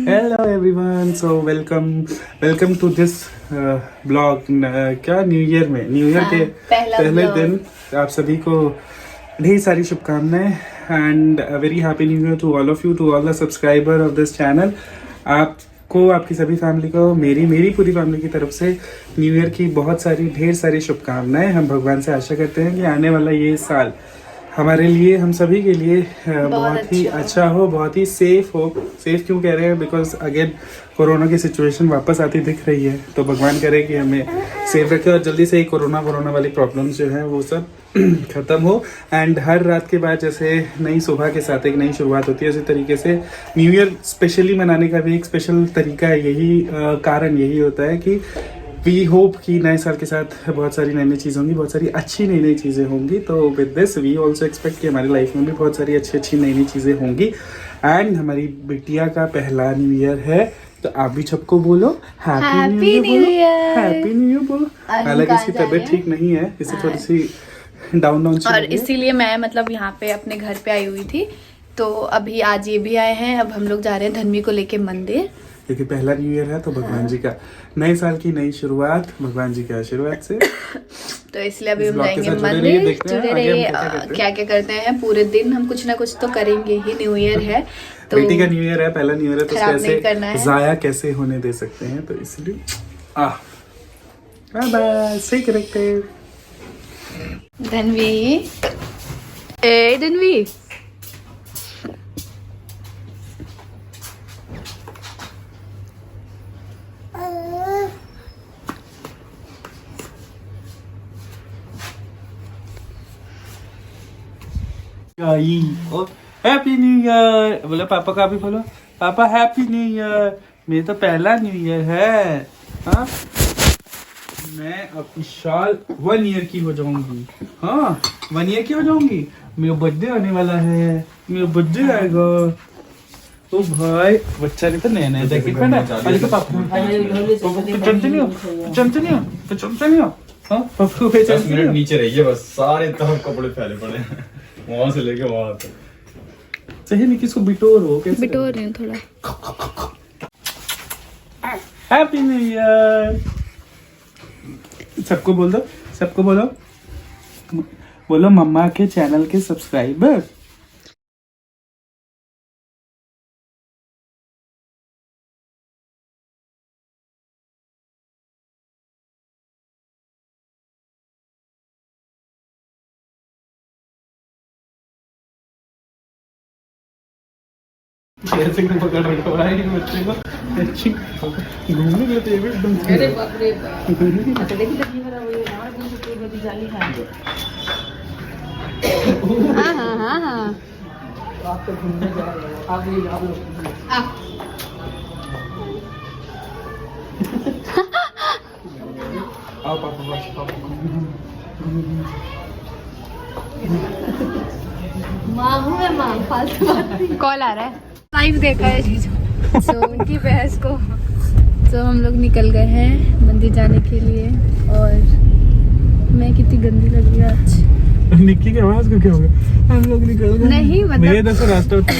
Hello everyone. So welcome to this blog क्या new year में new year के पहले दिन आप सभी को ढेर सारी शुभकामनाएं and very happy new year to all of you, to all the subscriber of this channel. आपको, आपकी सभी फैमिली को मेरी पूरी फैमिली की तरफ से न्यू ईयर की बहुत सारी ढेर सारी शुभकामनाएं। हम भगवान से आशा करते हैं कि आने वाला ये साल हमारे लिए, हम सभी के लिए बहुत ही अच्छा हो, बहुत ही सेफ हो। सेफ क्यों कह रहे हैं? बिकॉज अगेन कोरोना की सिचुएशन वापस आती दिख रही है, तो भगवान करे कि हमें सेफ रखे और जल्दी से ही कोरोना वाली प्रॉब्लम्स जो हैं वो सब ख़त्म हो। एंड हर रात के बाद जैसे नई सुबह के साथ एक नई शुरुआत होती है, उसी तरीके से न्यू ईयर स्पेशली मनाने का भी एक स्पेशल तरीका है। यही कारण यही होता है कि वी होप कि नए साल के साथ बहुत सारी नई चीज़ होंगी, बहुत सारी अच्छी नई चीज़ें होंगी। तो with this we also expect कि हमारी लाइफ में भी बहुत सारी अच्छी नई चीज़ें होंगी। एंड हमारी बिटिया का पहला न्यू ईयर है, तो आप भी सबको बोलो happy new year, happy new year बोलो। हालांकि इसकी तबीयत ठीक नहीं है, इसे थोड़ी सी डाउन और इसीलिए मैं मतलब यहाँ पे अपने घर पे आई हुई थी। तो अभी आज ये भी आए हैं। अब हम लोग जा रहे हैं धन्वी को लेके मंदिर, क्योंकि पहला न्यू ईयर है तो भगवान जी का नए साल की नई शुरुआत भगवान जी के आशीर्वाद से। तो इसलिए अभी हम जाएंगे मंदिर। जुड़े रहिए। क्या क्या करते हैं पूरे दिन, हम कुछ ना कुछ तो करेंगे ही। न्यू ईयर है तो बेटी का न्यू ईयर है, पहला न्यू ईयर है, तो कैसे जाया कैसे होने दे सकते हैं, तो इसलिए बाय बाय, स्टे कनेक्टेड। धन्वी, ए धन्वी, हैप्पी न्यू ईयर बोलो। पापा का भी बोलो, पापा हैप्पी न्यू ईयर। मेरा तो पहला न्यू ईयर है। हाँ, मैं अपनी साल 1 ईयर की हो जाऊंगी। हाँ, 1 ईयर की हो जाऊंगी। मेरा बर्थडे आने वाला है, मेरा बर्थडे आएगा। ओ भाई, बच्चा ने तो नया जैकेट पहना है। अरे तो पापा चलते नहीं हो। हाँ, पापा 10 मिनट नीचे रहिए बस, सारे तरफ कपड़े फैले पड़े हैं वहां से लेके वहां तक। सही नहीं, किसको बिटोर हो? कैसे बिटोर रही हूँ थोड़ा। हैप्पी न्यू ईयर सबको बोल दो, सबको बोलो मम्मा के चैनल के सब्सक्राइबर। कैसे पकड़ रहे हो भाई बच्चे को? घूमने के लिए एकदम अरे बाप रे बाप। देखिए तक मेरा वो हमारा कौन सा कोई बड़ी जाली है। हां आप तो घूमने जा रहे हो, आप लोग आओ पापा माँ फालतू बात। कॉल आ रहा है, लाइव देखा है जीजू। सो उनकी बहस को तो हम लोग निकल गए हैं मंदिर जाने के लिए। और मैं कितनी गंदी लग रही हूँ आज। निक्की की आवाज को क्या हो गया? हम लोग निकल गए। नहीं मतलब मेरे इधर से रास्ता होता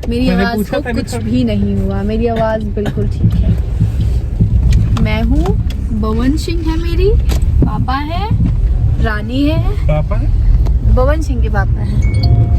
मेरी आवाज को कुछ भी नहीं हुआ, मेरी आवाज बिल्कुल ठीक है। मैं हूँ, बवन सिंह है मेरी, पापा है, रानी है, पापा है, बवन सिंह के पापा है,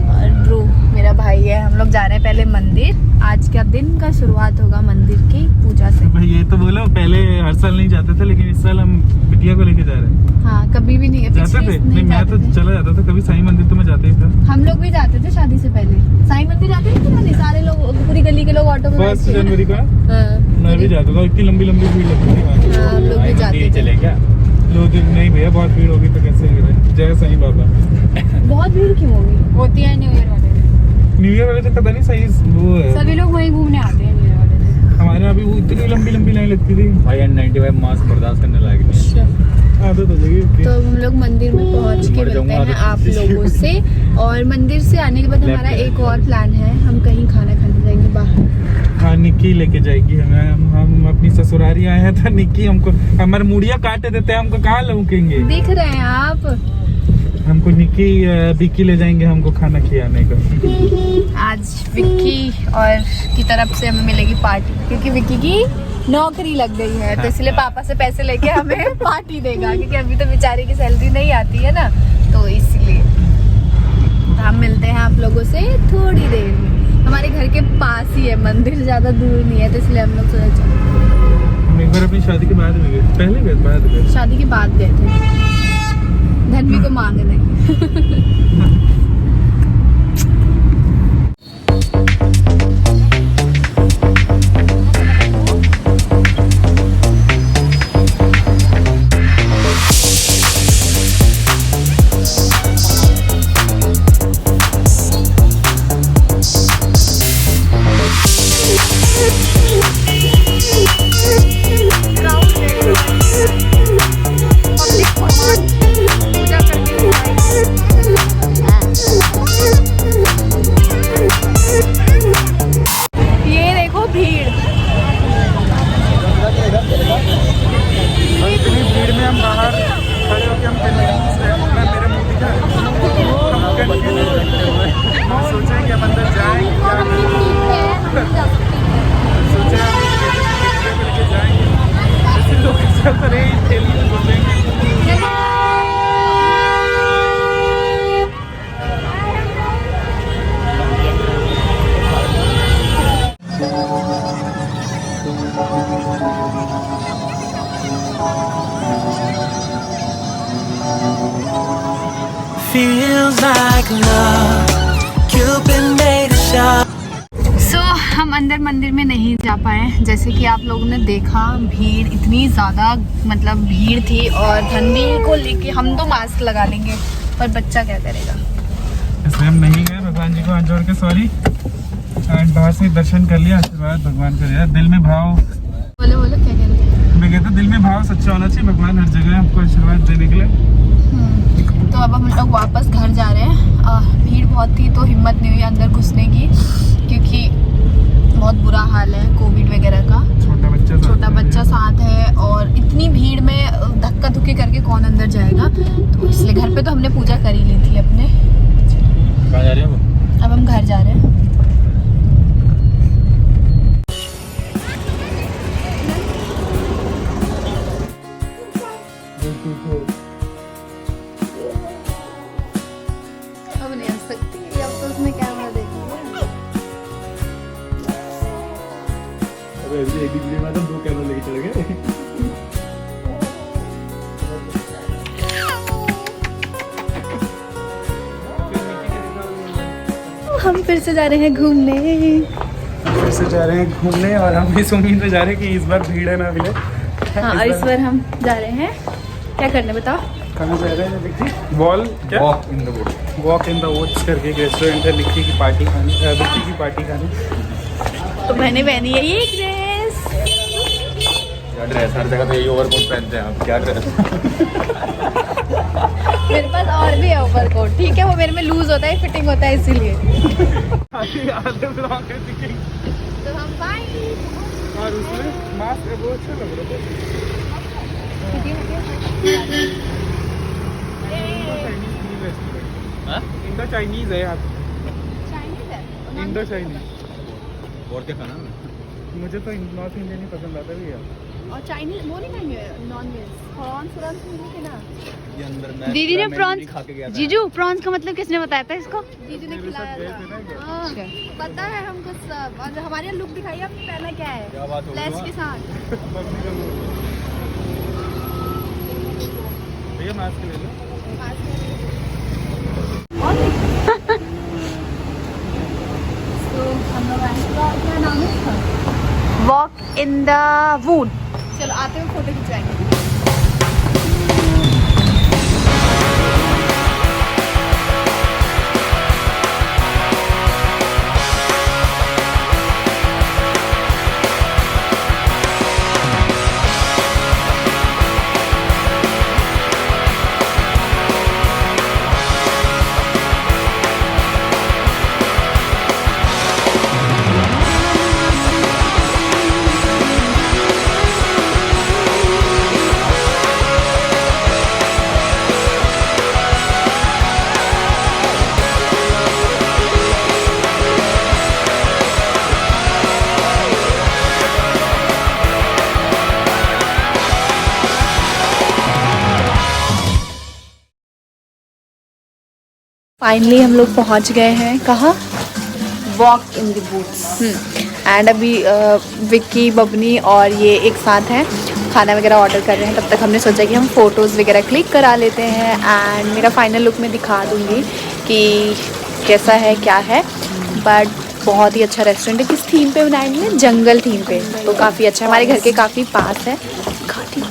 और ध्रुव मेरा भाई है। हम लोग जा रहे हैं पहले मंदिर। आज का दिन का शुरुआत होगा मंदिर की पूजा से। भाई ये तो बोलो, पहले हर साल नहीं जाते थे, लेकिन इस साल हम बिटिया को लेके जा रहे हैं। हाँ, कभी भी नहीं जाते थे। नहीं, मैं तो चला जाता था, कभी साईं मंदिर तो मैं जाते ही था। हम लोग भी जाते थे शादी से पहले। साईं मंदिर जाते थे नहीं, सारे लोग, पूरी गली के लोग ऑटो में 1 जनवरी का। हाँ, मैं भी जाता था, इतनी लंबी भीड़ लगती थी। हम लोग भी जाते थे। चले क्या 2 दिन नहीं भैया, बहुत भीड़ होगी तो कैसे गिरे। जय साईं बाबा। बहुत भीड़ क्यों होगी? होती है न्यू ईयर वाले दिन। न्यू ईयर वाले तो पता नहीं सही वो है। सभी लोग वहीं घूमने आते हैं न्यू ईयर वाले दिन। हमारे यहाँ भी वो इतनी लंबी लंबी लाइन लगती थी भाई N95 मास्क बर्दाश्त करने लायक नहीं। आदत हो जाएगी उसकी। तो हम लोग मंदिर में पहुंच के मिलते हैं आप लोगों से। और मंदिर से आने के बाद हमारा एक और प्लान है, हम कहीं खाना खाने जाएंगे बाहर। हाँ, निक्की लेके जाएगी हमें। हम अपनी ससुरारी आए हैं तो निक्की हमको हमारे मुड़िया काटे देते हैं, हमको कहाँ लौकेंगे। दिख रहे हैं आप। हमको निक्की विक्की ले जाएंगे हमको खाना खिलाने का। आज विक्की और की तरफ से हमें मिलेगी पार्टी, क्योंकि विक्की की नौकरी लग गई है, तो इसलिए पापा से पैसे लेके हमें पार्टी देगा, क्योंकि अभी तो बेचारे की सैलरी नहीं आती है ना, तो इसलिए हम मिलते हैं आप लोगों से थोड़ी देर में। हमारे घर के पास ही है मंदिर, ज्यादा दूर नहीं है, तो इसलिए हम लोग सोचा चलो। हम एक बार अपनी शादी के बाद में गए, पहले गए बाद गए, शादी के बाद गए थे धनवी को मांगने। Feels like love, Cupid made a shot. हम अंदर मंदिर में नहीं जा पाए, जैसे कि आप लोगों ने देखा भीड़ इतनी ज़्यादा मतलब भीड़ थी। और धनवी को लेके हम तो मास्क लगा लेंगे, पर बच्चा क्या करेगा, इसलिए हम नहीं गए। भगवान जी को हाथ जोड़ के सॉरी, एंड बाहर से दर्शन कर लिया, आशीर्वाद भगवान का दिया। दिल में भाव, बोलो बोलो क्या कह रहे हैं? मैं कहता दिल में भाव सच्चा होना चाहिए, भगवान हर जगह हमको आशीर्वाद देने के लिए। तो अब हम लोग वापस घर जा रहे हैं। भीड़ बहुत थी तो हिम्मत नहीं हुई अंदर घुसने की, क्योंकि बहुत बुरा हाल है कोविड वगैरह का। छोटा बच्चा साथ है और इतनी भीड़ में धक्का धुक्की करके कौन अंदर जाएगा, तो इसलिए घर पे तो हमने पूजा कर ही ली थी अपने। कहाँ जा रहे हो? अब हम घर जा रहे हैं। अब नहीं आ सकती, अब तो उसने कैमरा देखा। एक वीडियो में तो 2 कैमरा लेके चले गए। हम फिर से जा रहे हैं घूमने। और हम इस उम्मीद में जा रहे हैं कि इस बार भीड़ है ना मिले। हाँ, और इस बार हम जा रहे हैं क्या करने, बताओ कहाँ जा रहे हैं? Vicky walk in the woods करके एक रेस्टोरेंट है, विक्की की पार्टी खाने। तो मैंने पहनी है ये ड्रेस। ड्रेस हर जगह तो यही ओवरकोट पहनते हैं आप, क्या ड्रेस? मेरे पास और भी है ओवरकोट, ठीक है, वो मेरे में लूज होता है, फिटिंग होता है, इसीलिए। तो हम बाय। और उसमें मास्क वो अच्छा लग रहा है। इंडो चाइनीज है यार, इंडो चाइनीज। और क्या खाना? मुझे तो नॉर्थ इंडियन ही पसंद आता है भैया। और चाइनीज वो नहीं खाएंगे, नॉन वेज प्रॉन्स ना। ये अंदर दीदी ने प्रॉन्स खा के गया था। जीजू प्रॉन्स का मतलब किसने बताया था इसको? जीजू ने खिलाया था। हाँ, अच्छा। पता है हमको सब। और हमारे यहाँ लुक दिखाइए आपने पहना क्या है, क्या बात हो लेस के साथ। भैया मास्क ले लो। Walk in the wood. चलो आते हुए फोटो खिंचवाएंगे। फाइनली हम लोग पहुंच गए हैं कहाँ, walk in the boots. And अभी विक्की, बबनी और ये एक साथ हैं, खाना वगैरह ऑर्डर कर रहे हैं। तब तक हमने सोचा कि हम फ़ोटोज़ वगैरह क्लिक करा लेते हैं। एंड मेरा फाइनल लुक मैं दिखा दूँगी कि कैसा है क्या है। बट बहुत ही अच्छा रेस्टोरेंट है। किस थीम पे बनाएंगे, जंगल थीम पे, तो काफ़ी अच्छा है, हमारे घर के काफ़ी पास है। खाती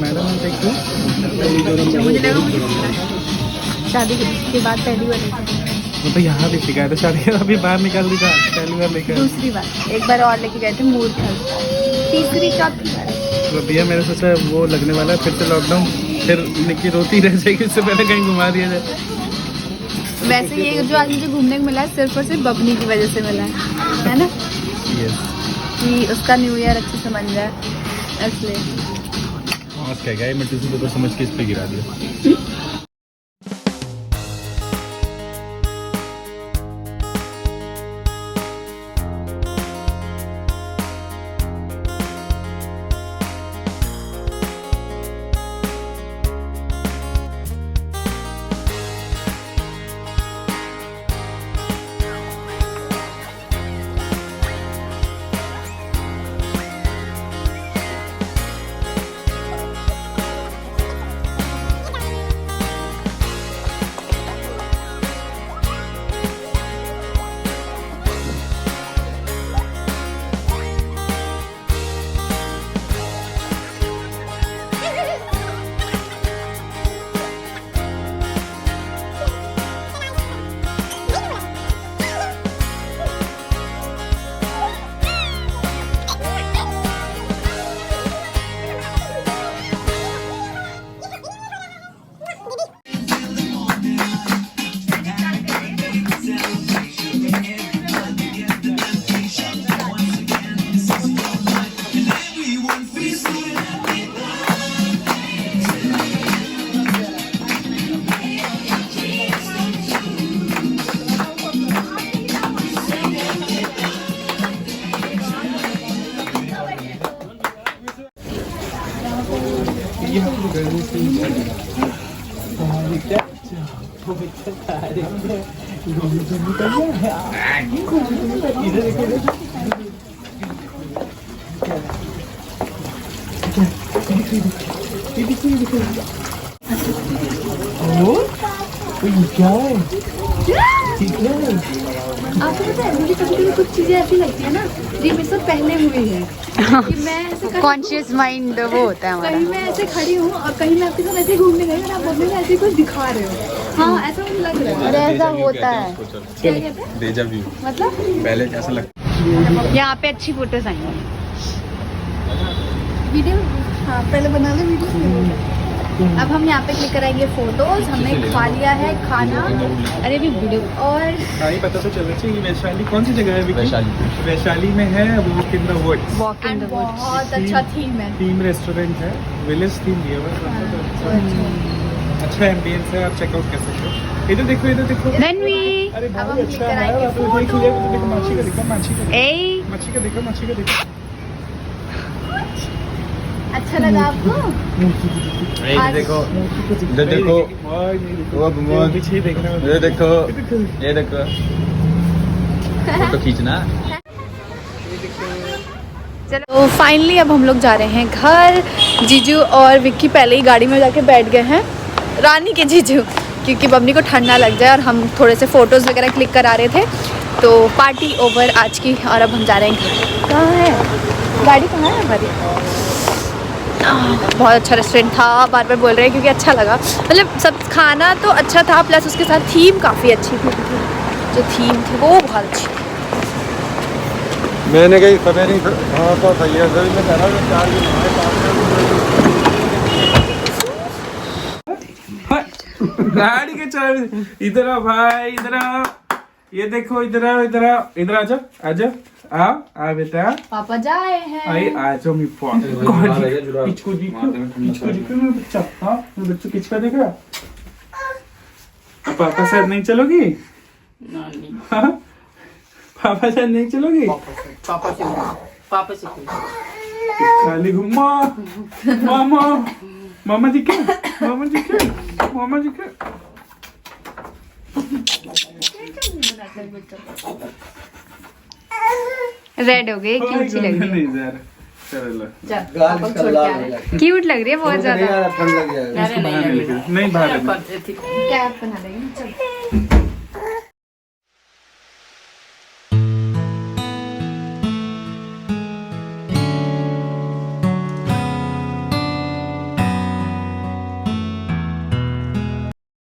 मैडम मुझे लगा शादी के बाद पहली बार वो तो यहाँ भी सिखाया था शादी के, अभी बाहर निकाल दी था पहली बार लेकर। दूसरी बार, एक बार और लेके गए थे मूर्थल, तीसरी चौथी बार। तो भैया मैंने सोचा वो लगने वाला है फिर से लॉकडाउन, फिर निक्की रोती रह जाएगी, इससे पहले कहीं घुमा दिया जाए। वैसे ये जो आज मुझे घूमने को मिला है सिर्फ और सिर्फ बबनी की वजह से मिला है ना, कि उसका न्यू ईयर अच्छे से बन जाए इसलिए। क्या गया मैं टिश्यू पेपर समझ के इस पे गिरा दिया। क्या है? आपको पता है मुझे कभी कभी कुछ चीजें ऐसी लगती है ना जी मेरे साथ पहले हुई है कि मैं ऐसे कॉन्शियस माइंड वो होता है हमारा। कहीं मैं ऐसे खड़ी हूँ और कहीं मैं आपके साथ ऐसे घूमने गई और आप बोल रहे हो ऐसे कुछ दिखा रहे हो। हाँ ऐसा मुझे लग रहा है। अरे ऐसा होता है, क्या कहते हैं डेजा व्यू मतलब पहले कैसा लगता यहाँ पे अच्छी फोटोज आएंगी। वीडियो। हाँ पहले बना ले वीडियो। अब हम यहाँ पे क्लिक कराएंगे फोटोज। हमने खा लिया है खाना। अरे भी वीडियो और हाँ, ये पता तो चलना चाहिए वैशाली कौन सी जगह है विकी? वैशाली। वैशाली में है वो in the woods. Walk in and the woods. बहुत अच्छा थीम है। थीम रेस्टोरेंट है, विलेज थीम दिया हुआ है। अच्छा एम्बियंस है, आप चेकआउट कर सकते हो। इधर देखो इधर देखो। रणवी अरे अब हम बहुत click अच्छा है। कराएंगे आप देख photo। लिया तो देखो माछी का देखो, माछी का देखो, ए माछी का देखो, माछी का देखो। अच्छा लगा आपको? है। देखो इधर देखो, वो भगवान। पीछे देखना ये देखो, ये देखो, फोटो खींचना। तो फाइनली अब हम लोग जा रहे हैं घर। जीजू और विक्की पहले ही गाड़ी में जाके बैठ गए हैं, रानी के जीजू, क्योंकि बबनी को ठंड ना लग जाए और हम थोड़े से फ़ोटोज़ वगैरह क्लिक करा रहे थे। तो पार्टी ओवर आज की और अब हम जा रहे हैं घर। कहाँ है गाड़ी? कहाँ है हमारी? बहुत अच्छा रेस्टोरेंट था, बार बार बोल रहे हैं क्योंकि अच्छा लगा। मतलब सब खाना तो अच्छा था, प्लस उसके साथ थीम काफ़ी अच्छी थी। जो थीम थी वो बहुत अच्छी थी। मैंने कही पता नहीं। हाँ तो सही है, जरूर मैं कह रहा हूँ 4 दिन गाड़ी के चाबी इधर आओ भाई, इधर आओ। ये देखो इधर आओ, इधर आओ, इधर आ जाओ, आ जाओ, आओ आ बेटा। पापा जाए हैं। आई आ जाओ मी फोन किचको देखो मेरा बच्चा। हाँ मेरा बच्चा किचका देखा। अब पापा साथ नहीं चलोगी? हाँ पापा साथ नहीं चलोगी? पापा से खाली घुमा। मामा मामा दिखे, मामा दिखे, मामा दिखे। रेड हो गई, क्यूट सी लग रही है। नहीं जा रहा। चलो क्यूट लग रही है बहुत ज्यादा। ठंड लग जाएगा। नहीं बाहर कैप बना लेंगे चलो।